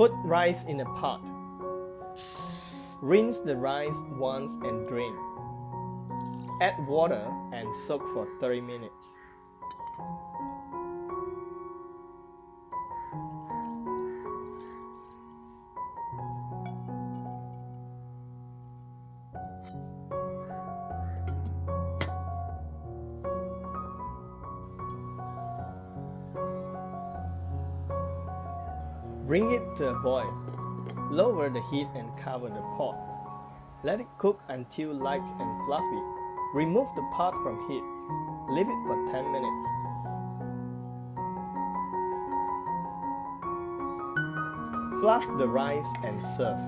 Put rice in a pot. Rinse the rice once and drain. Add water and soak for 30 minutes. Bring it to a boil. Lower the heat and cover the pot. Let it cook until light and fluffy. Remove the pot from heat. Leave it for 10 minutes. Fluff the rice and serve.